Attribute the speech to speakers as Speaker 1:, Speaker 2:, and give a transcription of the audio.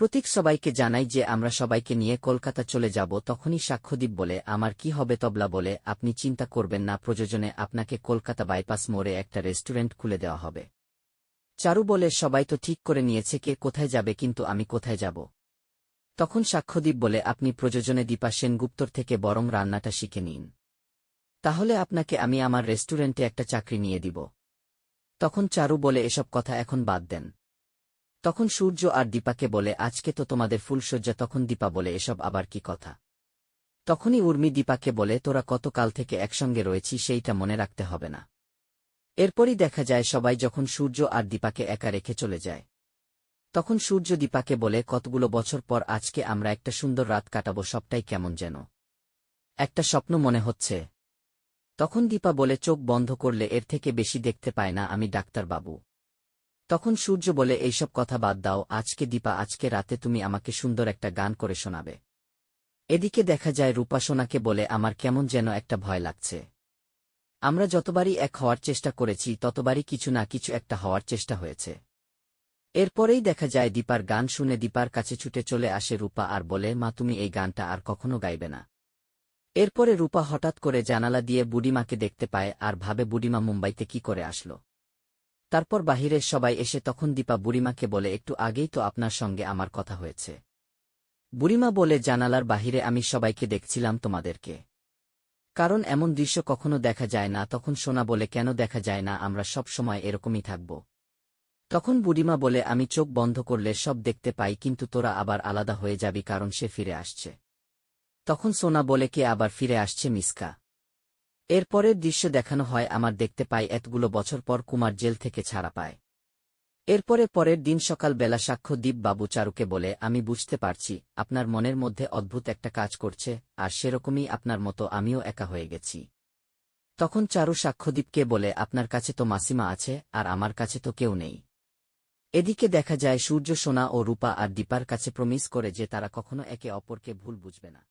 Speaker 1: প্রতীক সবাইকে জানাই যে আমরা সবাইকে নিয়ে কলকাতা চলে যাব। তখনই সাক্ষ্যদীপ বলে, আমার কি হবে? তবলা বলে, আপনি চিন্তা করবেন না, প্রয়োজনে আপনাকে কলকাতা বাইপাস মোড়ে একটা রেস্টুরেন্ট খুলে দেওয়া হবে। চারু বলে, সবাই তো ঠিক করে নিয়েছে কে কোথায় যাবে, কিন্তু আমি কোথায় যাব? তখন সাক্ষ্যদীপ বলে, আপনি প্রযোজনে দীপা সেনগুপ্তর থেকে বরং রান্নাটা শিখে নিন। তাহলে আপনাকে আমি আমার রেস্টুরেন্টে একটা চাকরি নিয়ে দিব। তখন চারু বলে, এসব কথা এখন বাদ দেন। তখন সূর্য আর দীপাকে বলে, আজকে তো তোমাদের ফুলশয্যা। তখন দীপা বলে, এসব আবার কি কথা? তখনই উর্মি দীপাকে বলে, তোরা কত কাল থেকে একসঙ্গে রয়েছি সেইটা মনে রাখতে হবে না? এরপরই দেখা যায় সবাই যখন সূর্য আর দীপাকে একা রেখে চলে যায়। তখন সূর্য দীপাকে বলে, কতগুলো বছর পর আজকে আমরা একটা সুন্দর রাত কাটাবো, সবটাই কেমন যেন একটা স্বপ্ন মনে হচ্ছে। তখন দীপা বলে, চোখ বন্ধ করলে এর থেকে বেশি দেখতে পায় না আমি ডাক্তারবাবু। তখন সূর্য বলে, এইসব কথা বাদ দাও আজকে দীপা, আজকে রাতে তুমি আমাকে সুন্দর একটা গান করে শোনাবে। এদিকে দেখা যায় রূপা সোনাকে বলে, আমার কেমন যেন একটা ভয় লাগছে। আমরা যতবারই এক হওয়ার চেষ্টা করেছি ততবারই কিছু না কিছু একটা হওয়ার চেষ্টা হয়েছে। এরপরেই দেখা যায় দীপার গান শুনে দীপার কাছে ছুটে চলে আসে রূপা আর বলে, মা তুমি এই গানটা আর কখনো গাইবে না। এরপরে রূপা হঠাৎ করে জানালা দিয়ে বুড়িমাকে দেখতে পায় আর ভাবে, বুড়িমা মুম্বাইতে কি করে আসলো। তারপর বাহিরের সবাই এসে তখন দীপা বুড়িমাকে বলে, একটু আগেই তো আপনার সঙ্গে আমার কথা হয়েছে। বুড়িমা বলে, জানালার বাহিরে আমি সবাইকে দেখছিলাম তোমাদেরকে। কারণ এমন দৃশ্য কখনো দেখা যায় না। তখন সোনা বলে, কেন দেখা যায় না? আমরা সব সময় এরকমই থাকব। তখন বুড়িমা বলে, আমি চোখ বন্ধ করলে সব দেখতে পাই, কিন্তু তোরা আবার আলাদা হয়ে যাবি, কারণ সে ফিরে আসছে। তখন সোনা বলে, কে আবার ফিরে আসছে? মিসকা। এরপরের দৃশ্য দেখানো হয়, আমার দেখতে পাই এতগুলো বছর পর কুমার জেল থেকে ছাড়া পায়। এরপরে পরের দিন সকালবেলা সাক্ষ্যদীপ বাবু চারুকে বলে, আমি বুঝতে পারছি আপনার মনের মধ্যে অদ্ভুত একটা কাজ করছে, আর সেরকমই আপনার মতো আমিও একা হয়ে গেছি। তখন চারু সাক্ষ্যদীপকে বলে, আপনার কাছে তো মাসিমা আছে আর আমার কাছে তো কেউ নেই। এদিকে দেখা যায় সূর্য সোনা ও রূপা আর দীপার কাছে প্রমিস করে যে তারা কখনো একে অপরকে ভুল বুঝবে না।